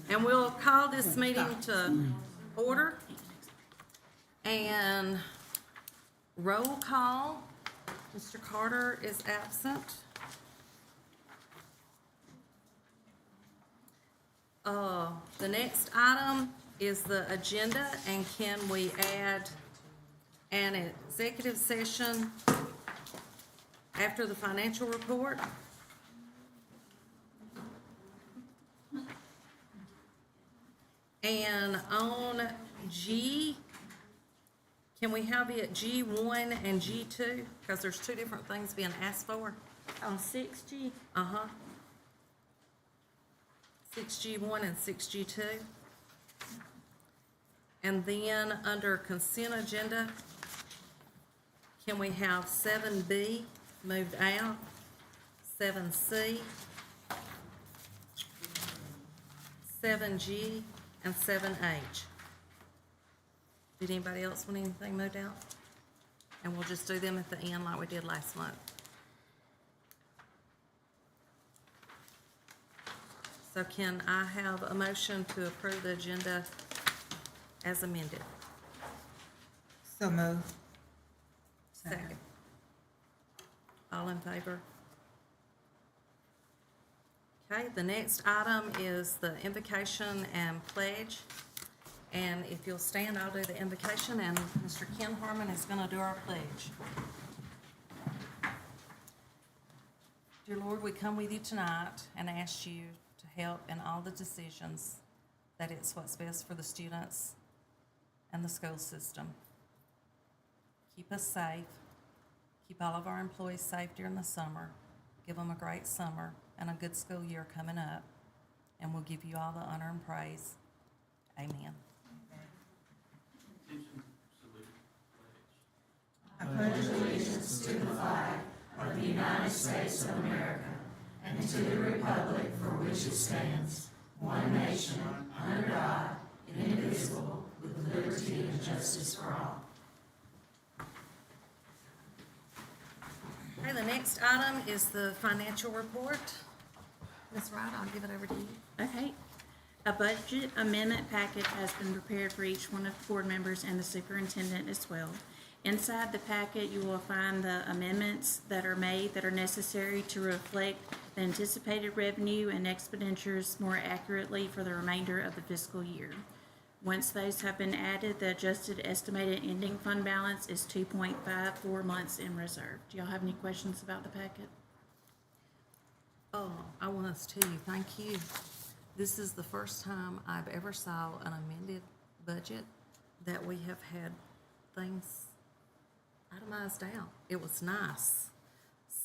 And we'll call this meeting to order. And roll call, Mr. Carter is absent. The next item is the agenda, and can we add an executive session after the financial report? And on G, can we have it G1 and G2? Because there's two different things being asked for. On 6G, Uh-huh. 6G1 and 6G2. And then under consent agenda, can we have 7B moved out, 7C, 7G, and 7H? Did anybody else want anything moved out? And we'll just do them at the end like we did last month. So can I have a motion to approve the agenda as amended? So move. Second. All in favor? Okay, the next item is the invocation and pledge. And if you'll stand, I'll do the invocation, and Mr. Ken Harmon is gonna do our pledge. Dear Lord, we come with you tonight and ask you to help in all the decisions, that it's what's best for the students and the school system. Keep us safe. Keep all of our employees safe during the summer. Give them a great summer and a good school year coming up. And we'll give you all the honor and praise. Amen. I pledge allegiance to the flag of the United States of America and to the republic for which it stands, one nation, under God, indivisible, with liberty and justice for all. Okay, the next item is the financial report. Ms. Wright, I'll give it over to you. okay. A budget amendment packet has been prepared for each one of the board members and the superintendent as well. Inside the packet, you will find the amendments that are made that are necessary to reflect the anticipated revenue and expenditures more accurately for the remainder of the fiscal year. Once those have been added, the adjusted estimated ending fund balance is 2.54 months in reserve. Do y'all have any questions about the packet? Oh, I want us to tell you, thank you. This is the first time I've ever saw an amended budget that we have had things itemized out. It was nice.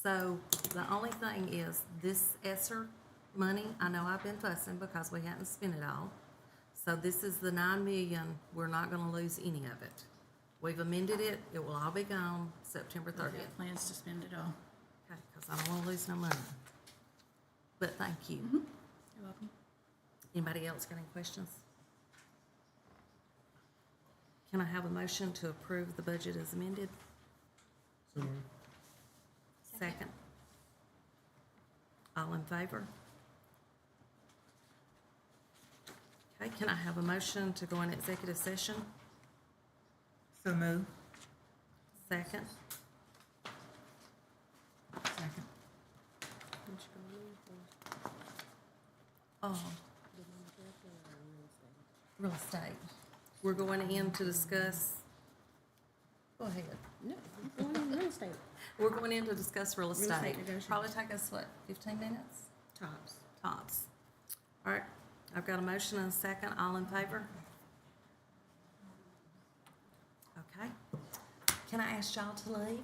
So the only thing is this ESSER money, I know I've been fussing because we hadn't spent it all. So this is the 9 million, we're not gonna lose any of it. We've amended it, it will all be gone September 30th. Plans to spend it all. Okay, because I don't wanna lose no money. But thank you. You're welcome. Anybody else got any questions? Can I have a motion to approve the budget as amended? Second. All in favor? Okay, can I have a motion to go in executive session? So move. Second. Second. Oh. Real estate. We're going in to discuss, go ahead. No, we're going in real estate. We're going in to discuss real estate. negotiations. Probably take us, what, 15 minutes? Tops. Tops. All right, I've got a motion and a second. All in favor? Okay. Can I ask y'all to leave?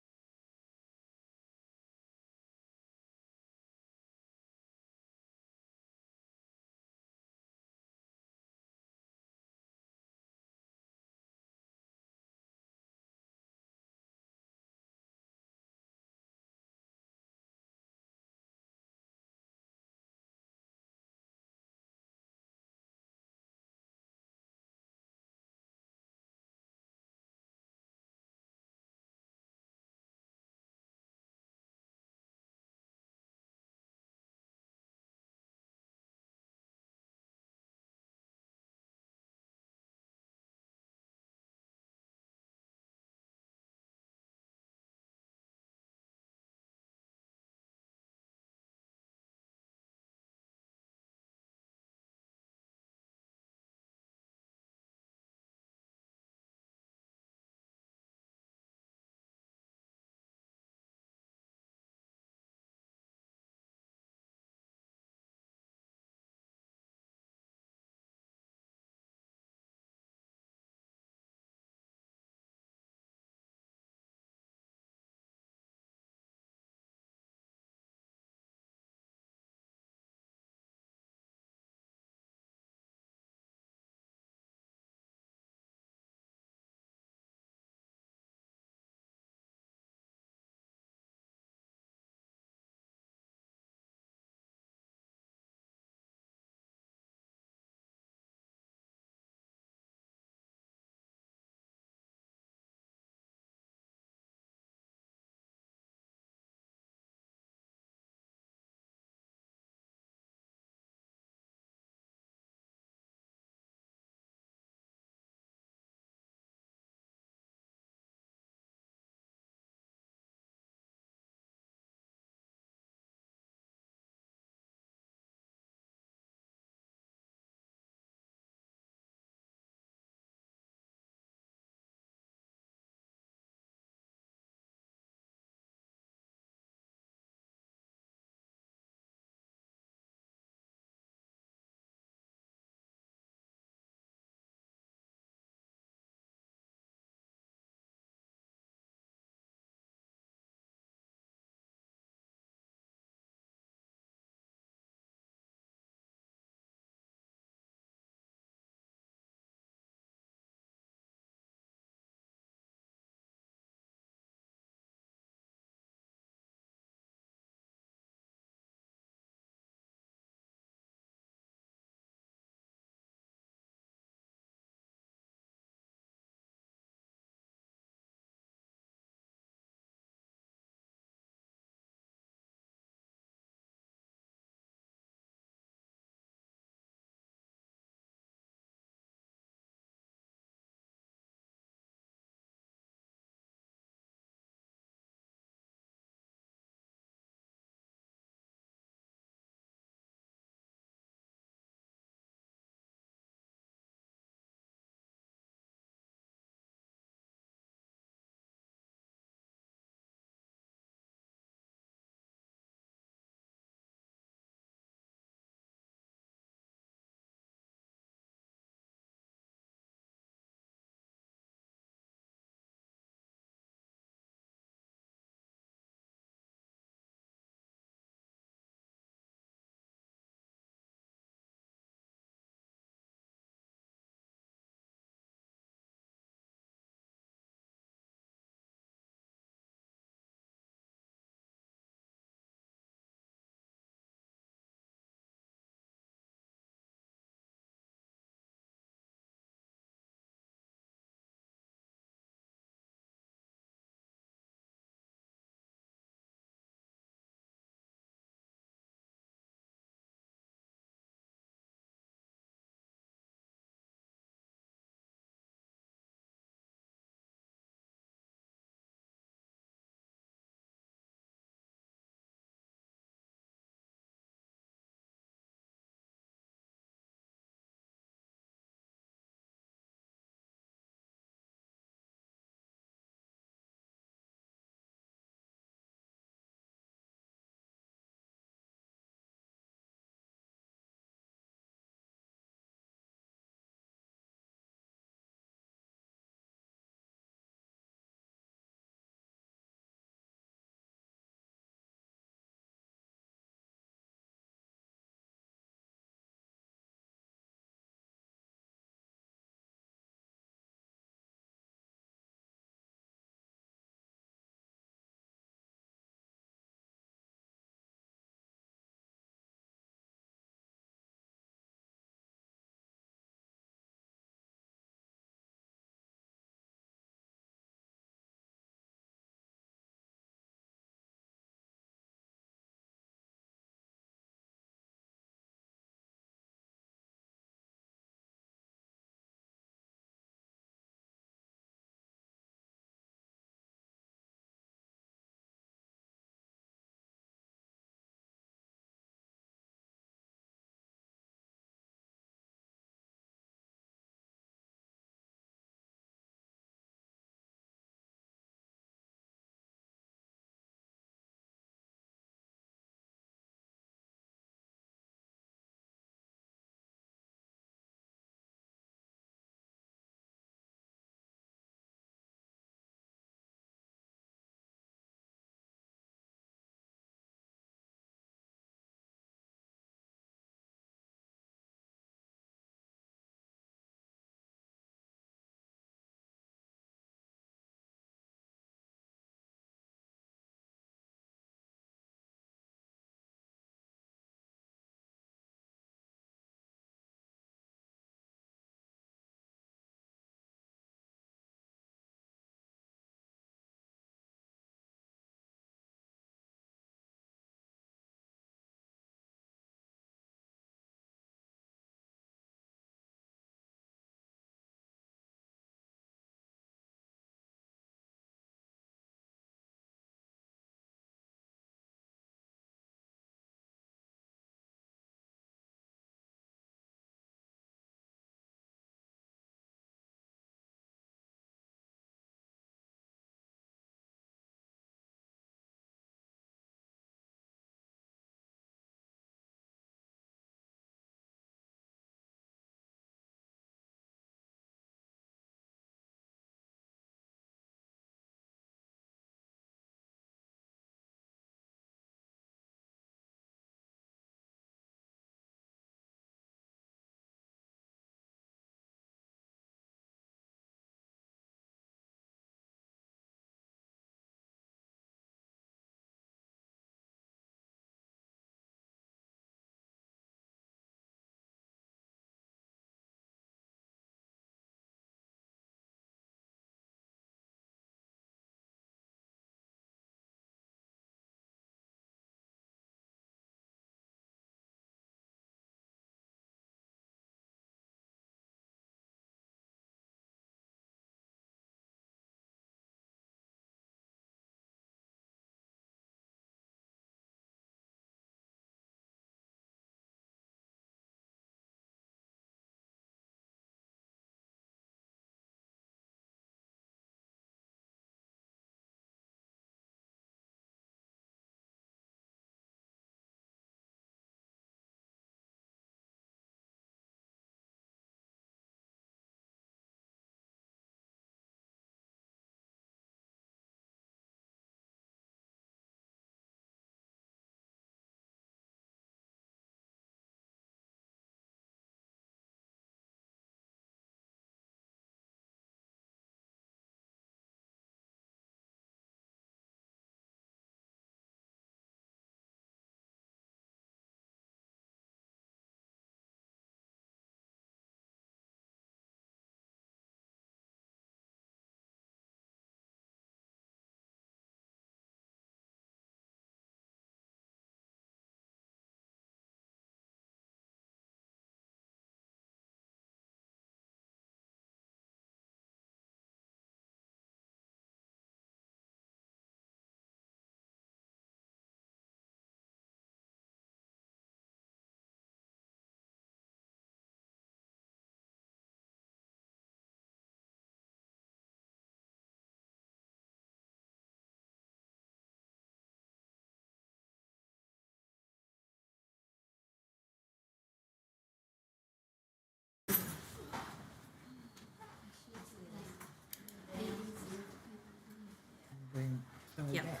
with Yep.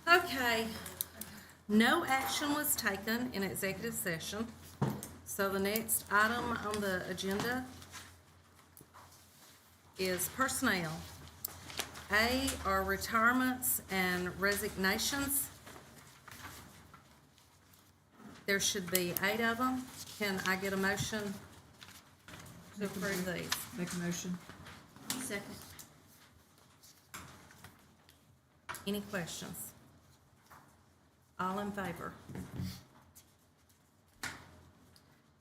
that. Okay. No action was taken in executive session. So the next item on the agenda is personnel. A are retirements and resignations. There should be 8 of them. Can I get a motion to approve these? Make a motion. Second. Any questions? All in favor?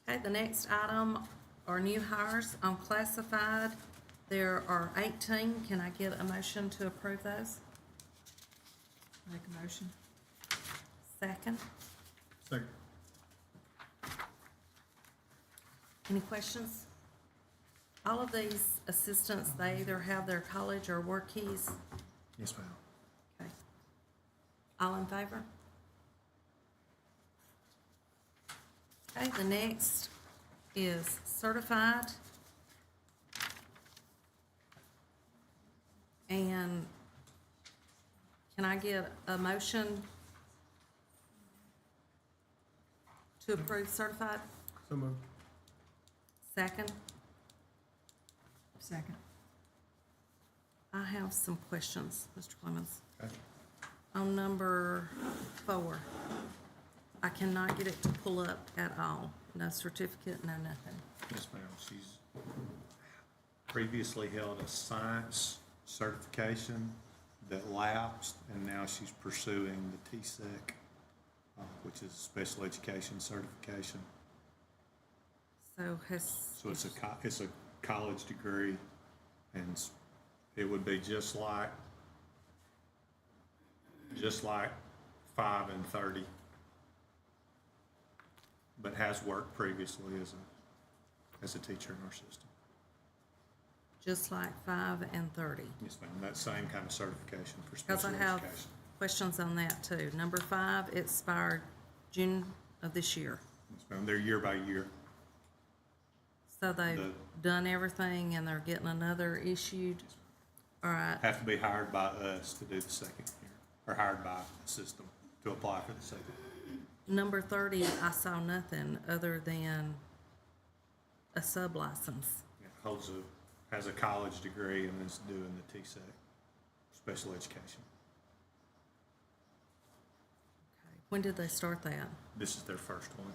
Okay, the next item are new hires on classified. There are 18. Can I get a motion to approve those? Make a motion. Second. Second. Any questions? All of these assistants, they either have their college or work keys. Yes, ma'am. Okay. All in favor? Okay, the next is certified. And can I get a motion to approve certified? So moved. Second? Second. I have some questions, Mr. Clemens. Okay. On number 4, I cannot get it to pull up at all. No certificate, no nothing. Yes, ma'am. She's previously held a science certification that lapsed, and now she's pursuing the TSEC, which is a special education certification. So So it's a college degree, and it would be just like 5 and 30, but has worked previously as a teacher in our system. just like 5 and 30. Yes, ma'am. That same kind of certification for Because special I have education. questions on that too. Number 5 expired June of this year. Yes, ma'am. They're year by year. So they've The- done everything and they're getting another issued? All right, Have to be hired by us to do the second year, or hired by the system to apply for the second. number 30, I saw nothing other than a sub-license. Has a college degree and is doing the TSEC, special education. Okay. When did they start that? This is their first one.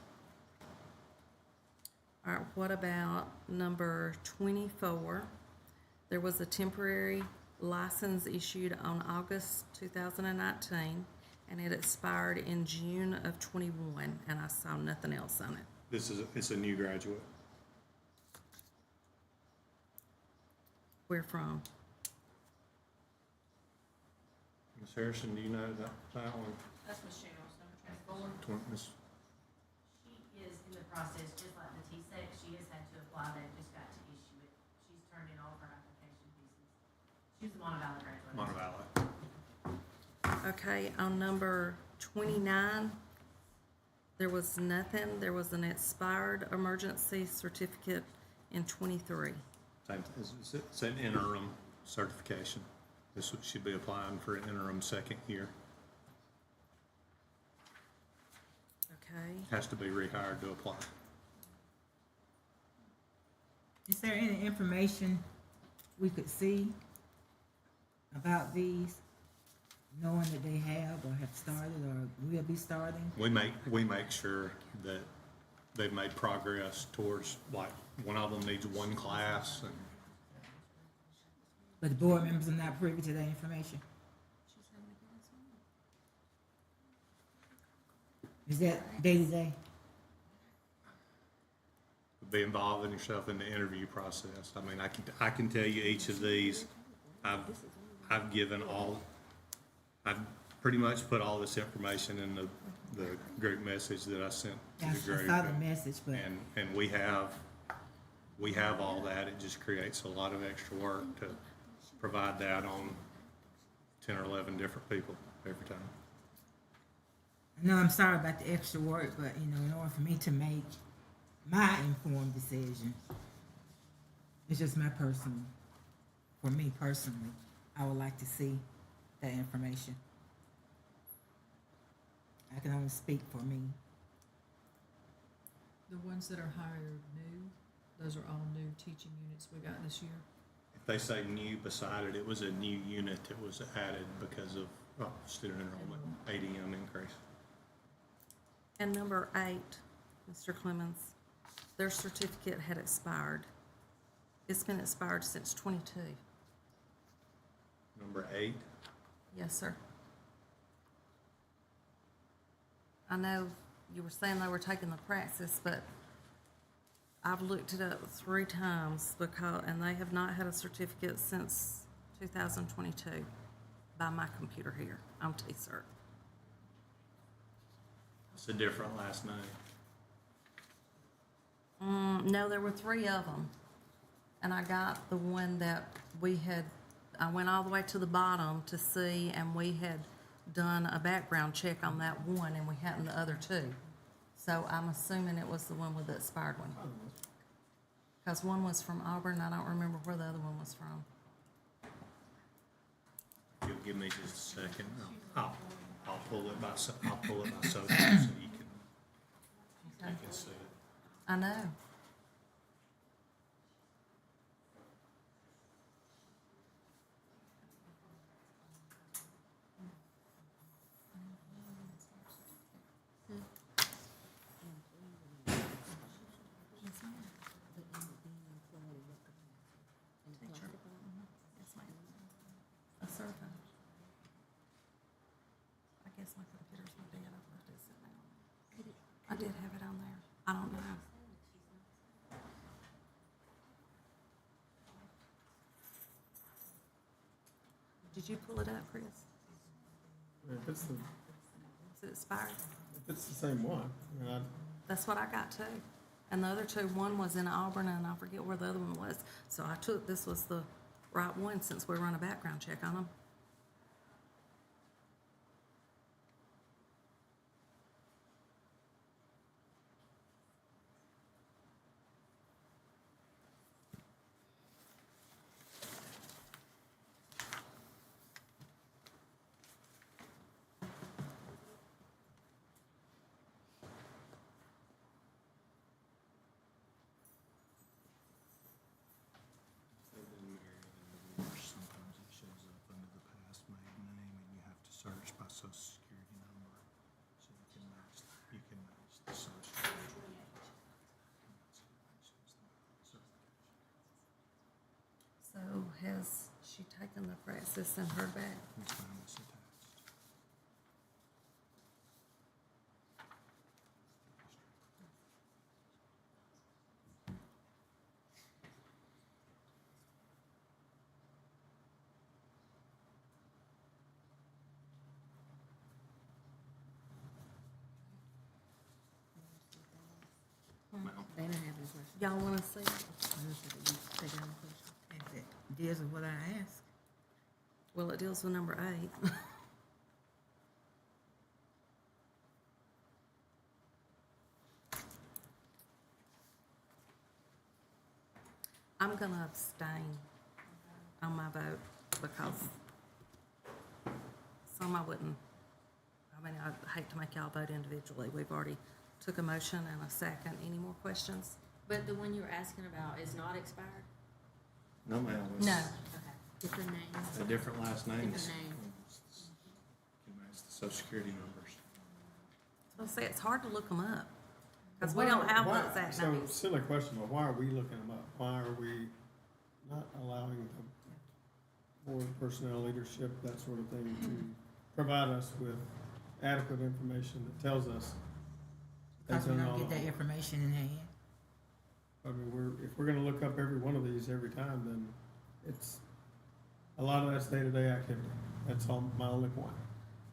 All right, what about number 24? There was a temporary license issued on August 2019, and it expired in June of 21, and I saw nothing else on it. It's a new graduate. Where from? Ms. Harrison, do you know that one? That's Michelle's number 24. Ms. She is in the process, just like the TSEC, she has had to apply, they just got to issue it. She's turned in all of her application pieces. She's a Montevallo graduate. Montevallo. Okay, on number 29, there was nothing. There was an expired emergency certificate in 23. It's an interim certification. This should be applying for an interim second year. Okay, Has to be rehired to apply. Is there any information we could see about these, knowing that they have or have started or will be starting? We make sure that they've made progress towards, like, one of them needs one class, and But the board members are not privy to that information? Is that day to day? be involving yourself in the interview process. I mean, I can tell you each of these, I've pretty much put all this information in the group message that I sent to I the group. saw the message, but And we have all that. It just creates a lot of extra work to provide that on 10 or 11 different people every time. I know I'm sorry about the extra work, but in order for me to make my informed decision, it's just my personal for me personally, I would like to see that information. I can only speak for me. The ones that are hired new, those are all new teaching units we got this year. If they say new beside it, it was a new unit that was added because of student enrollment, ADM increase. And number 8, Mr. Clemens, their certificate had expired. It's been expired since 22. Number 8, Yes, sir. I know you were saying they were taking the praxis, but I've looked it up 3 times and they have not had a certificate since 2022 by my computer here on T-Cert. it's a different last name. No, there were 3 of them. And I got the one that I went all the way to the bottom to see, and we had done a background check on that one, and we hadn't the other 2. So I'm assuming it was the one with the expired one. Because one was from Auburn, I don't remember where the other one was from. If you'll give me just a second, I'll pull it by social so you can see it. I know. Teacher. Yes, ma'am. A certified. I guess my computer's not dead. I've left it sitting there. I did have it on there. I don't know. Did you pull it up, Chris? If it's the, Is it expired? if it's the same one, I mean, That's what I got too. And the other 2, one was in Auburn, and I forget where the other one was. So I took this was the right one since we run a background check on them. Sometimes it shows up under the past maiden name, and you have to search by social security number, so you can match the social. So has she taken the praxis and heard back? It's found this attached. Ma'am. They didn't have any questions. Y'all want to see it? They got any questions? If it deals with what I asked. Well, it deals with number 8. I'm gonna abstain on my vote because some I wouldn't. I mean, I'd hate to make y'all vote individually. We've already took a motion and a second. Any more questions? But the one you were asking about is not expired? No, ma'am. It's No. Okay. Different names. A different last name. Different name. Can match the social security numbers. So say it's hard to look them up because we don't have the exact So, names. silly question, but why are we looking them up? Why are we not allowing the board personnel leadership, that sort of thing, to provide us with adequate information that tells us they've Because we done don't all get that the. information in hand. I mean, if we're gonna look up every one of these every time, then it's, a lot of that's day-to-day activity. That's all, my only point.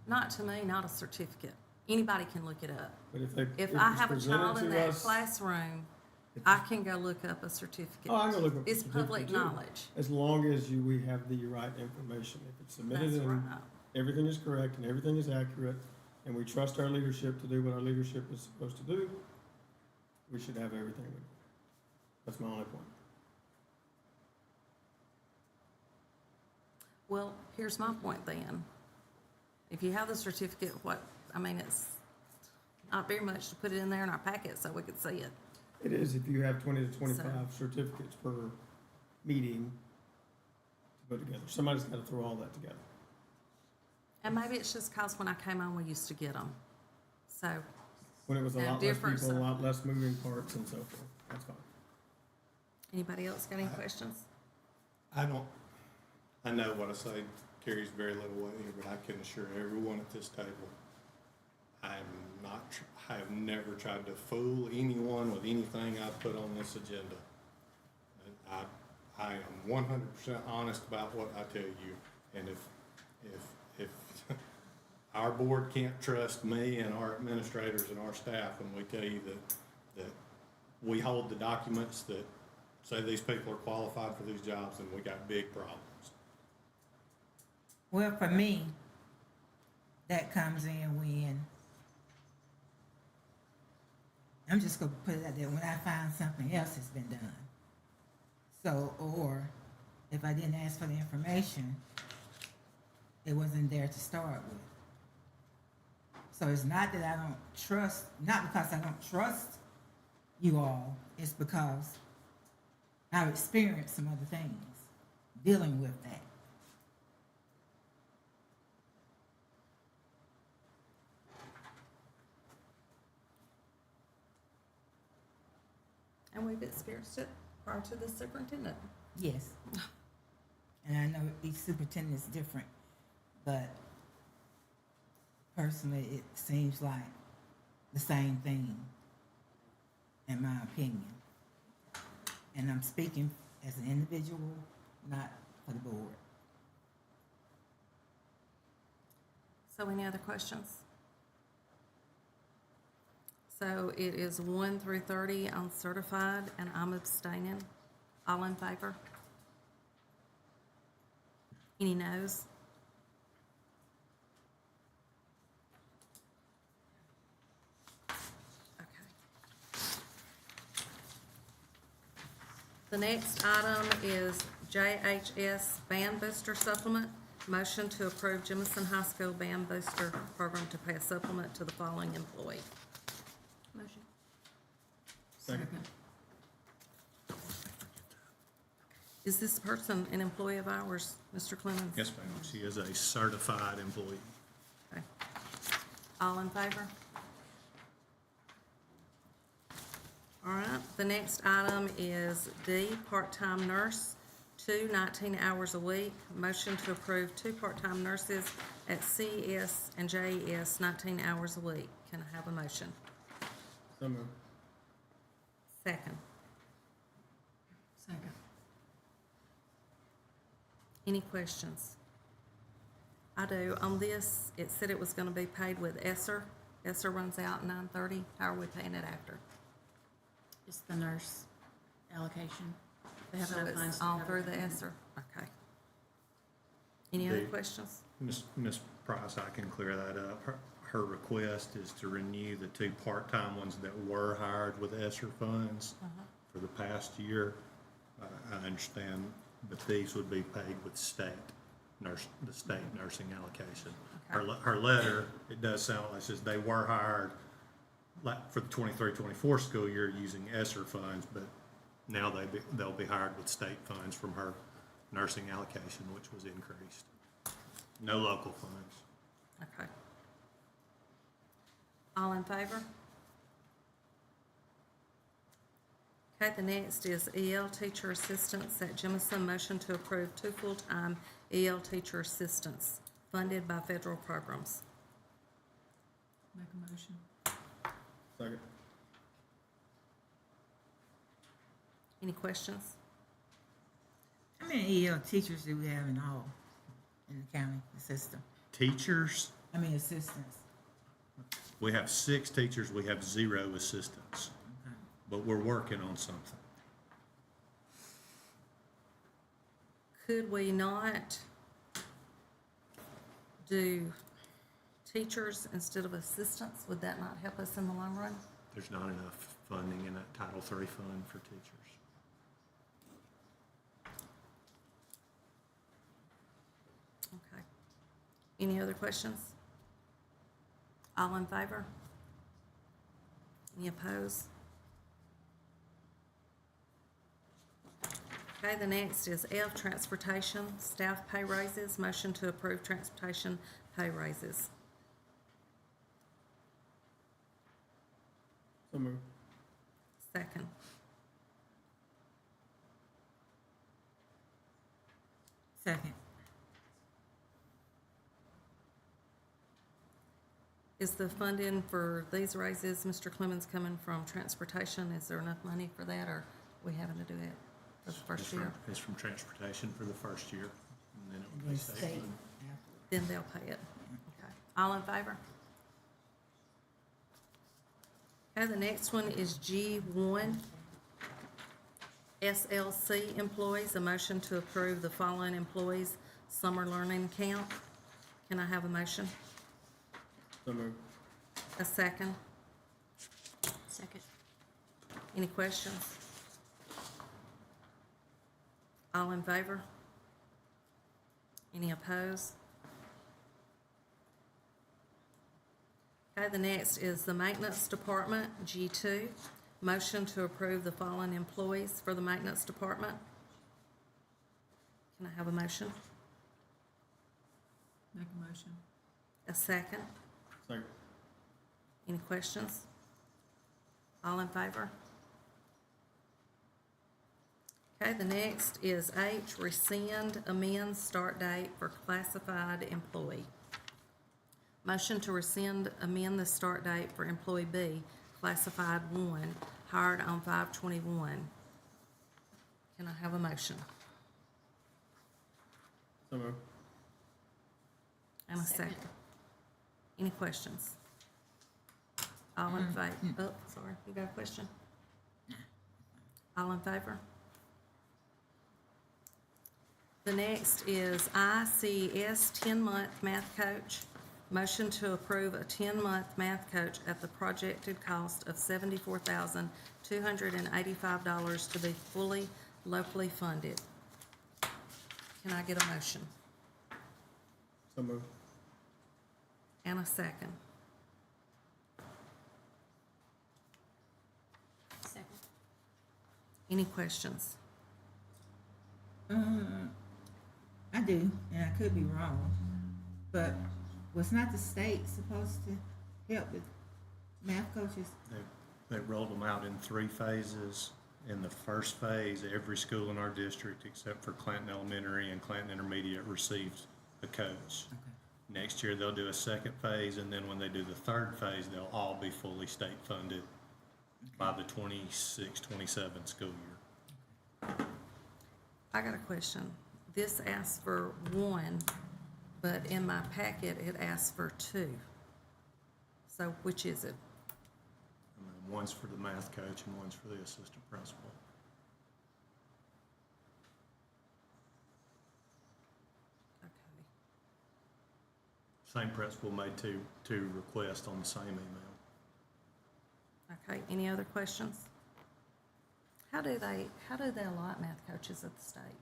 Not to me, not a certificate. Anybody can look it up. But if they, If if I it's have a presented child in to that us. classroom, if- I can go look up a certificate. Oh, I can look up. It's the public certificate too. knowledge. As long as we have the right information. If it's submitted That's and right. everything is correct and everything is accurate, and we trust our leadership to do what our leadership is supposed to do, we should have everything we need. That's my only point. Well, here's my point then. If you have the certificate, it's not very much to put it in there in our packet so we could see it. It is if you have 20 to 25 certificates per meeting to put together. Somebody's gotta throw all that together. And maybe it's just 'cause when I came on, we used to get them. So, When it was a No lot less difference, people, a sir. lot less moving parts and so forth. That's fine. anybody else got any questions? I know what I say carries very little weight here, but I can assure everyone at this table, I have never tried to fool anyone with anything I put on this agenda. And I am 100% honest about what I tell you, and if our board can't trust me and our administrators and our staff when we tell you that we hold the documents that say these people are qualified for these jobs, then we got big problems. Well, for me, that comes in when, I'm just gonna put it out there, when I find something else has been done. So, or if I didn't ask for the information, it wasn't there to start with. So it's not that I don't trust, not because I don't trust you all, it's because I've experienced some other things dealing with that. And we've experienced it prior to the superintendent. Yes. And I know each superintendent is different, but personally, it seems like the same thing, in my opinion. And I'm speaking as an individual, not for the board. So any other questions? So it is 1 through 30 on certified, and I'm abstaining. All in favor? Any noes? Okay. The next item is JHS Band Booster Supplement. Motion to approve Jemison High School Band Booster Program to pay a supplement to the following employee. Motion. Second. Is this person an employee of ours, Mr. Clemens? Yes, ma'am. She is a certified employee. Okay. All in favor? All right, the next item is D, part-time nurse, 19 hours a week. Motion to approve 2 part-time nurses at CES and JES, 19 hours a week. Can I have a motion? So moved. Second. Second. Any questions? I do. On this, it said it was gonna be paid with ESSER. ESSER runs out 9:30. How are we paying it after? It's the nurse allocation. They have So enough funds it's to all cover through the it. ESSER? Okay. Any other The- questions? Ms. Price, I can clear that up. Her request is to renew the 2 part-time ones that were hired with ESSER funds for the past year. I understand, but these would be paid with the state nursing allocation. Her letter, it does sound like it says they were hired like for the 23-24 school year using ESSER funds, but now they'll be hired with state funds from her nursing allocation, which was increased. No local funds. Okay. All in favor? Okay, the next is EL teacher assistants at Jemison. Motion to approve 2 full-time EL teacher assistants funded by federal programs. Make a motion. Second. Any questions? How many EL teachers do we have in all, in the county, the system? Teachers, Assistants. we have 6 teachers, we have 0 assistants, Okay. but we're working on something. Could we not do teachers instead of assistants? Would that not help us in the long run? There's not enough funding in that Title III fund for teachers. Any other questions? All in favor? Any opposed? Okay, the next is F, transportation, staff pay raises. Motion to approve transportation pay raises. So moved. Second. Second. Is the funding for these raises, Mr. Clemens, coming from transportation? Is there enough money for that, or we having to do it for the first It's year? from- It's from transportation for the first year, and then it would The be state state. afterwards. Then they'll pay it. Okay. All in favor? Okay, the next one is G1, SLC employees. A motion to approve the following employees' summer learning camp. Can I have a motion? So moved. A second? Second. Any questions? All in favor? Any opposed? Okay, the next is the maintenance department, G2. Motion to approve the following employees for the maintenance department. Can I have a motion? Make a motion. A second? Second. Any questions? All in favor? Okay, the next is H, rescind, amend start date for classified employee. Motion to rescind, amend the start date for employee B, classified 1, hired on 5/21. Can I have a motion? So moved. And a second. Any questions? All in favor? Oh, sorry, you got a question? All in favor? The next is ICS 10-month math coach. Motion to approve a 10-month math coach at the projected cost of $74,285 to be fully locally funded. Can I get a motion? So moved. And a second. Second. Any questions? I do, and I could be wrong, but was not the state supposed to help with math coaches? They rolled them out in 3 phases. In the first phase, every school in our district, except for Clanton Elementary and Clanton Intermediate, receives a coach. Okay. Next year, they'll do a second phase, and then when they do the third phase, they'll all be fully state funded by the 26-27 school year. I got a question. This asks for 1, but in my packet, it asks for 2. So which is it? And then one's for the math coach and one's for the assistant principal. Okay. Same principal made two requests on the same email. Okay, any other questions? How do they allot math coaches at the state?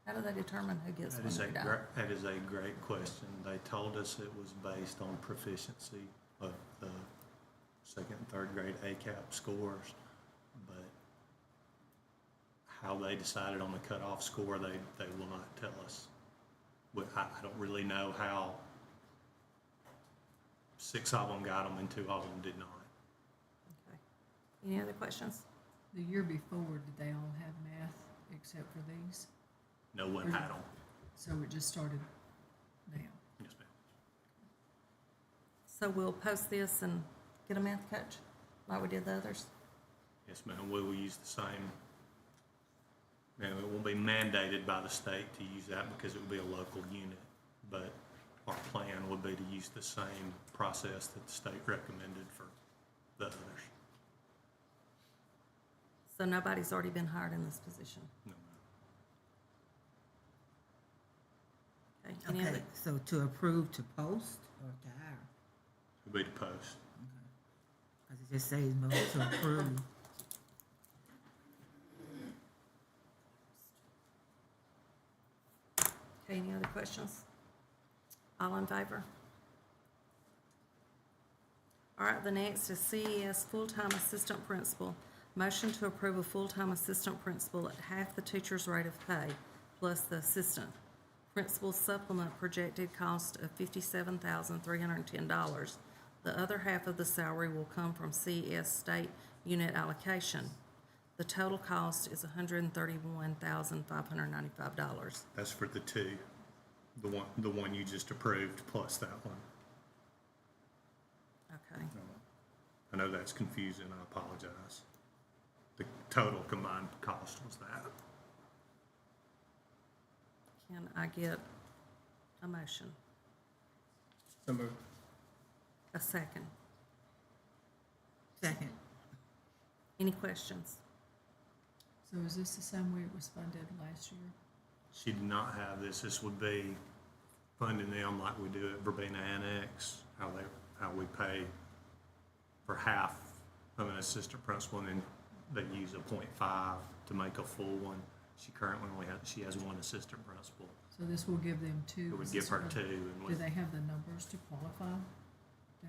How do they determine who gets one and who don't? That is a great question. They told us it was based on proficiency of the 2nd and 3rd grade ACAP scores, but how they decided on the cutoff score, they will not tell us. But I don't really know how 6 of them got them and 2 of them did not. Okay. Any other questions? The year before, did they all have math except for these? No one had them. So it just started now. Yes, ma'am. So we'll post this and get a math coach like we did the others? Yes, ma'am. We will use the same. Now, it won't be mandated by the state to use that because it will be a local unit, but our plan would be to use the same process that the state recommended for the others. So nobody's already been hired in this position? No, ma'am. Okay. Any Okay, other? so to approve to post or to hire? It would be to post. Because it just says move to approve. Okay, any other questions? All in favor? All right, the next is CES full-time assistant principal. Motion to approve a full-time assistant principal at half the teacher's rate of pay, plus the assistant principal supplement projected cost of $57,310. The other half of the salary will come from CES state unit allocation. The total cost is $131,595. That's for the two, the one you just approved plus that one. Okay. I know that's confusing, I apologize. The total combined cost was that. Can I get a motion? So moved. A second? Second. Any questions? So is this the same way it was funded last year? She did not have this. This would be funding them like we do at Verbena Annex, how we pay for half of an assistant principal, and then they use a 0.5 to make a full one. She currently she has one assistant principal. So this will give them two. It would give her assistant two. principals. And Do they have the numbers to qualify? To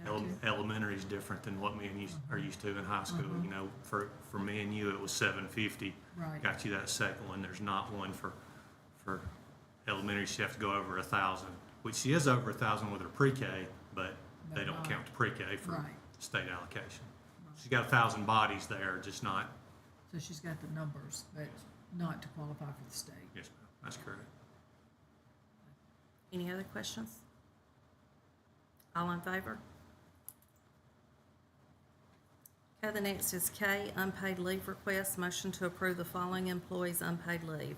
have two? Elementary is different than what me and you are used to in high school. You know, for me and you, it was $750. Right. Got you that second one. There's not one for elementary. She has to go over 1,000, which she is over 1,000 with her pre-K, but they But don't not- count the pre-K for Right. state allocation. She's got 1,000 bodies there, just not. So she's got the numbers, but not to qualify for the state. Yes, ma'am. That's correct. Any other questions? All in favor? Okay, the next is K, unpaid leave request. Motion to approve the following employees' unpaid leave.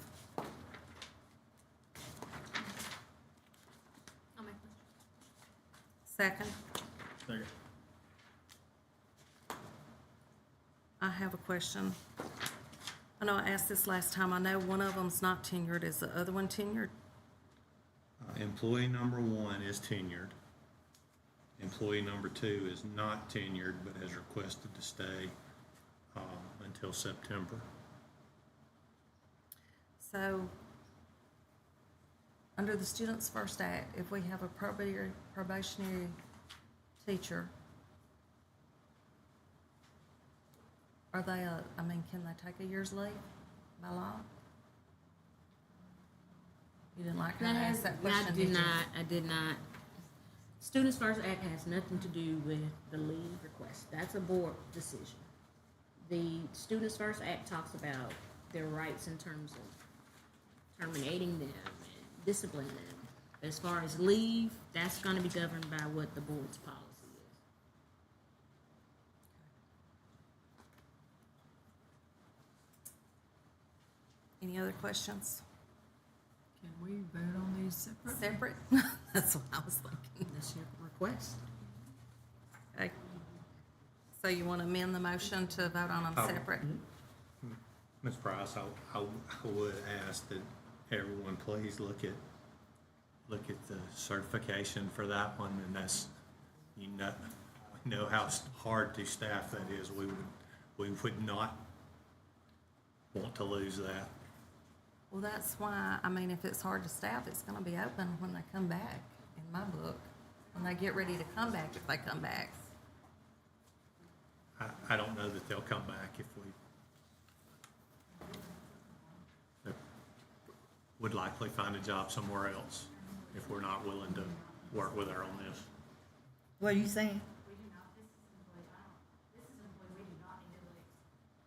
I'll make this. Second? Second. I have a question. I know I asked this last time. I know one of them's not tenured. Is the other one tenured? Employee number 1 is tenured. Employee number 2 is not tenured, but has requested to stay until September. So, under the Students First Act, if we have a probationary teacher, are they can they take a year's leave by law? You didn't like how I asked that question, I did you? I did not. Students First Act has nothing to do with the leave request. That's a board decision. The Students First Act talks about their rights in terms of terminating them and disciplining them. As far as leave, that's gonna be governed by what the board's policy is. Any other questions? Can we vote on these separately? Separate? That's what I was thinking. That's your request. Okay. So you want to amend the motion to vote on them Oh. separate? Ms. Price, I would ask that everyone please look at the certification for that one, and that's, we know how hard to staff that is. We would not want to lose that. Well, that's why, if it's hard to staff, it's gonna be open when they come back, in my book. When they get ready to come back, if they come back. I don't know that they'll come back if they would likely find a job somewhere else if we're not willing to work with her on this. What are you saying? We do not, this is employee, this is employee, we do not need to lose.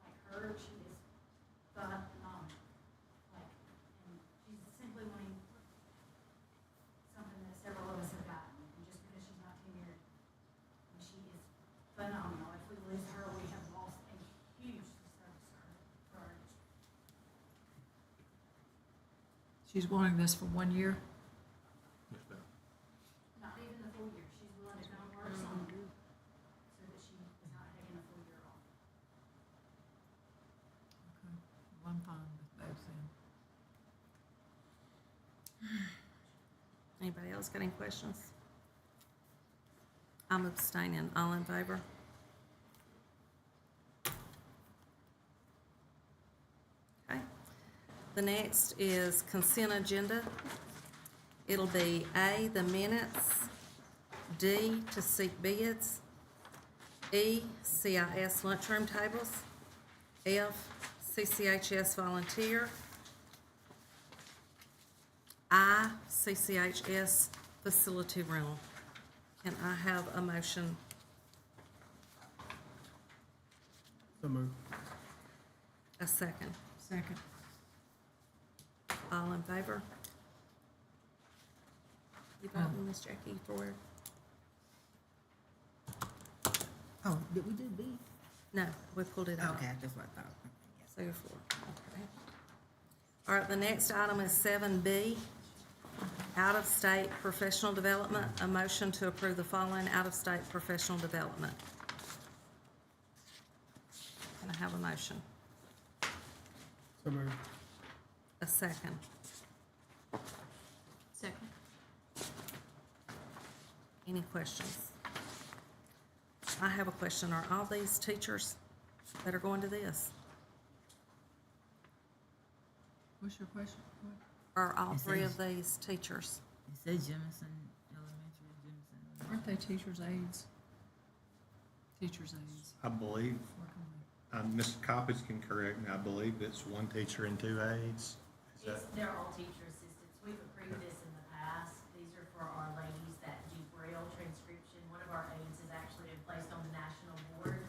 Like her, she is phenomenal. Like, and she's simply wanting something that several of us have gotten. And just because she's not tenured, and she is phenomenal. If we lose her, we have lost a huge service for our district. She's wanting this for 1 year? Yes, ma'am. Not even the full year. She's willing to come work some, so that she is not taking a full year off. Okay. Well, I'm fine with both then. Anybody else got any questions? I'm abstaining. All in favor? Okay. The next is consent agenda. It'll be A, the minutes, D, to seek bids, E, CIS lunchroom tables, F, CCHS volunteer, I, CCHS facility rental. Can I have a motion? So moved. A second. Second. All in favor? You voting, Miss Jackie, for it? Oh, did we do B? No, we pulled it out. Okay, that's what I thought. Yes. So you're for, okay. All right, the next item is 7B, out-of-state professional development. A motion to approve the following out-of-state professional development. Can I have a motion? So moved. A second. Second. Any questions? I have a question. Are all these teachers that are going to this? What's your question? Are all It three of says- these teachers? It says Jemison Elementary, Jemison. Aren't they teachers' aides? Teachers' aides. I believe, Working with- Mr. Coppins can correct me, I believe it's one teacher and two aides. Is that, They're all teacher assistants. We've approved this in the past. These are for our ladies that do Braille transcription. One of our aides has actually been placed on the national board.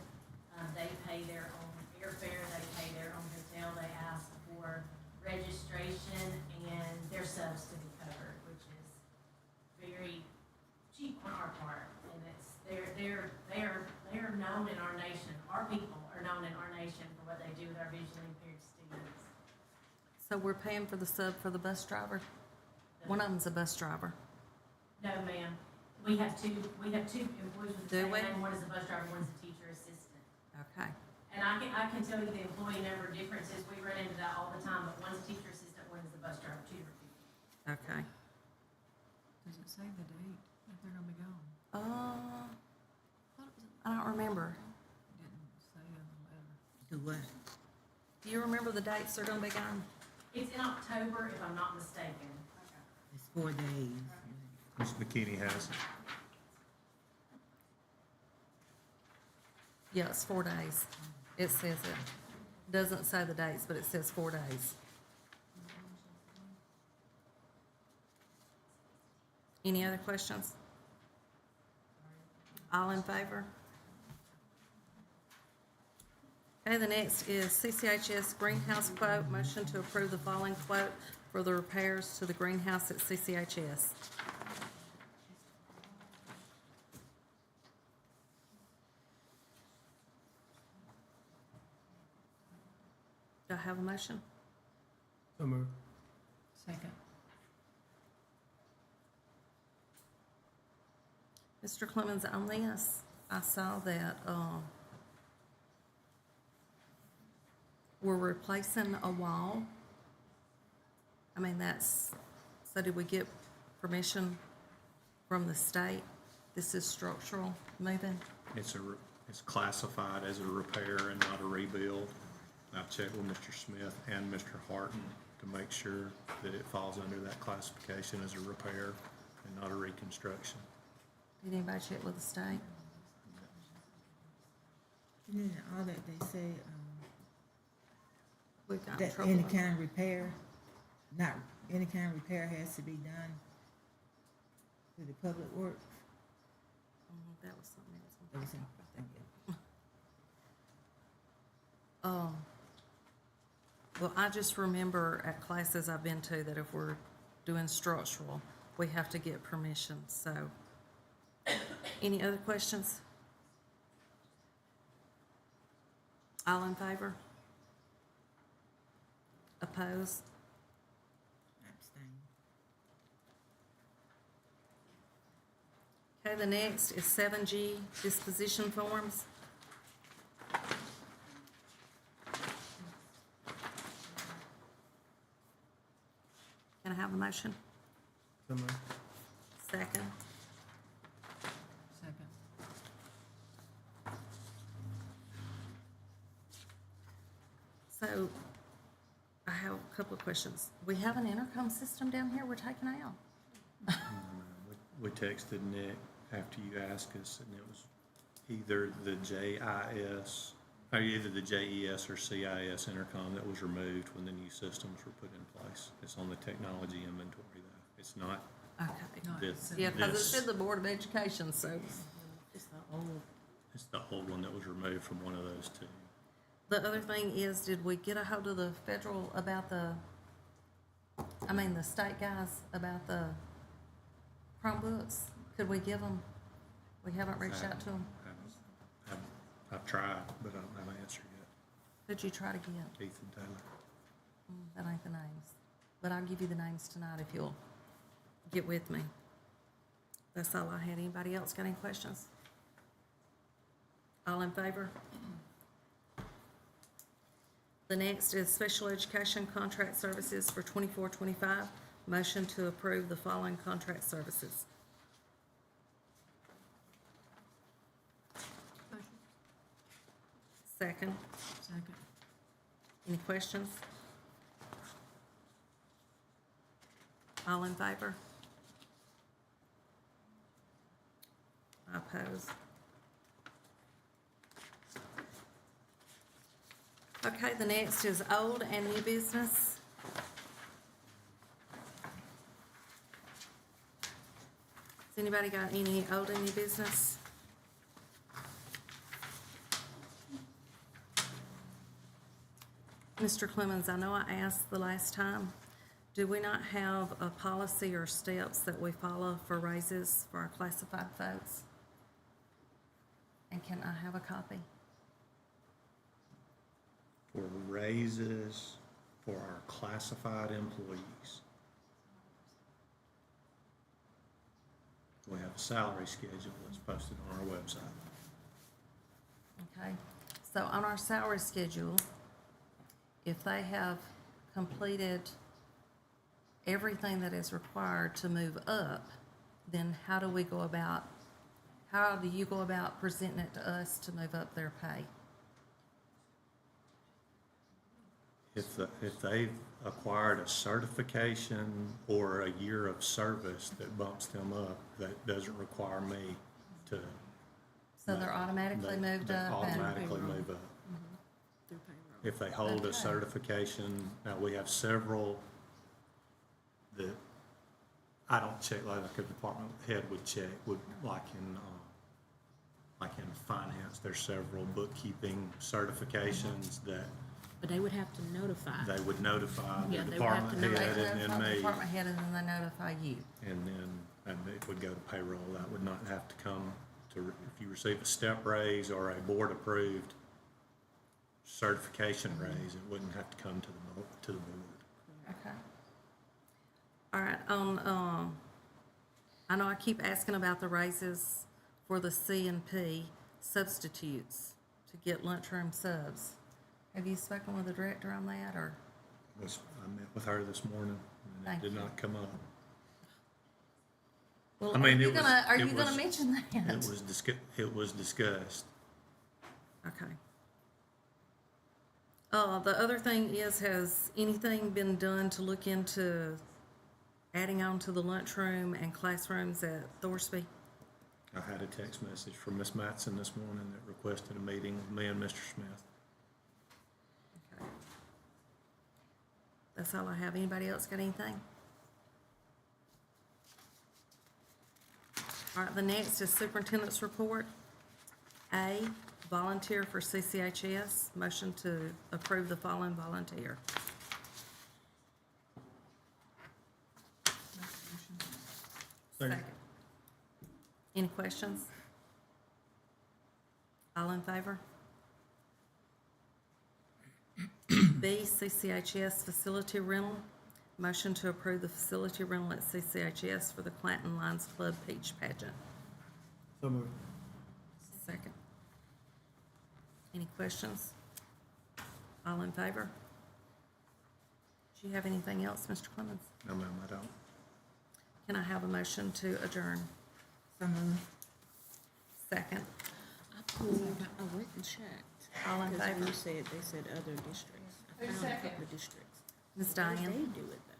They pay their own airfare, they pay their own hotel, they ask for registration and their subs to be covered, which is very cheap on our part. And they're known in our nation. Our people are known in our nation for what they do with our visually impaired students. So we're paying for the sub for the bus driver? One of them's a bus driver. No, ma'am. We have two employees with the Do same we? name. One is a bus driver, one's a teacher assistant. Okay. And I can tell you the employee number differences. We run into that all the time, but one's a teacher assistant, one is a bus driver, two different people. Okay. Does it say the date that they're gonna be gone? I don't remember. It didn't say in the letter. Do what? Do you remember the dates they're gonna be gone? It's in October, if I'm not mistaken. It's 4 days. Ms. McKinney has it. Yeah, it's 4 days. It says it. Doesn't say the dates, but it says 4 days. Any other questions? All in favor? Okay, the next is CCHS greenhouse quote. Motion to approve the following quote for the repairs to the greenhouse at CCHS. Do I have a motion? So moved. Second. Mr. Clemens, on this, I saw that, we're replacing a wall. I mean, so did we get permission from the state? This is structural moving? It's classified as a repair and not a rebuild. I've checked with Mr. Smith and Mr. Harton to make sure that it falls under that classification as a repair and not a reconstruction. Did anybody check with the state? And then all that they say, We've got in that trouble. any kind of repair, not, any kind of repair has to be done through the public works. That was something else. That was it. Well, I just remember at classes I've been to that if we're doing structural, we have to get permission, so. Any other questions? All in favor? Opposed? Abstain. Okay, the next is 7G disposition forms. Can I have a motion? So moved. Second. Second. So, I have a couple of questions. We have an intercom system down here we're taking out? We texted Nick after you asked us, and it was either the JIS, or either the JES or CIS intercom that was removed when the new systems were put in place. It's on the technology inventory though. It's not Okay. this. Yeah, because it this- said the Board of Education, so It's the old, It's the old one that was removed from one of those two. the other thing is, did we get a hold of the federal about the state guys about the Chromebooks? Could we give them, we haven't reached out to them. I've tried, but I don't have an answer yet. Who'd you try to get? Ethan Taylor. That ain't the names, but I'll give you the names tonight if you'll get with me. That's all I had. Anybody else got any questions? All in favor? The next is special education contract services for 24-25. Motion to approve the following contract services. Second. Second. Any questions? All in favor? I oppose. Okay, the next is old and new business. Has anybody got any old and new business? Mr. Clemens, I know I asked the last time, do we not have a policy or steps that we follow for raises for our classified folks? And can I have a copy? For raises for our classified employees. We have a salary schedule that's posted on our website. Okay, so on our salary schedule, if they have completed everything that is required to move up, then how do you go about presenting it to us to move up their pay? If they've acquired a certification or a year of service that bumps them up, that doesn't require me to. So they're automatically moved They up and, automatically move up. through payroll. If they hold Okay. a certification, now we have several that I don't check, like a department head would check, like in finance, there's several bookkeeping certifications that But they would have to notify. they would notify the Yeah, they would have to department they head and notify then the me. department head and then they notify you. And it would go to payroll. That would not have to come to, if you receive a step raise or a board-approved certification raise, it wouldn't have to come to the board. Okay. All right, I know I keep asking about the raises for the C and P substitutes to get lunchroom subs. Have you spoken with the director on that, or? I met with her this morning, and Thank it did you. not come up. Well, I mean, are you it was- gonna, are it you gonna was- mention that? It was discussed. Okay. The other thing is, has anything been done to look into adding on to the lunchroom and classrooms at Thorsby? I had a text message from Miss Matson this morning that requested a meeting with me and Mr. Smith. Okay. That's all I have. Anybody else got anything? All right, the next is superintendent's report. A, volunteer for CCHS. Motion to approve the following volunteer. Second. Any questions? All in favor? B, CCHS facility rental. Motion to approve the facility rental at CCHS for the Clanton Lions Club Peach Pageant. So moved. Second. Any questions? All in favor? Do you have anything else, Mr. Clemens? No, ma'am, I don't. Can I have a motion to adjourn? So moved. Second. I went and checked. All in Because favor? you said, they said other districts. I found a couple of districts. Ms. How did Diane? they do it though?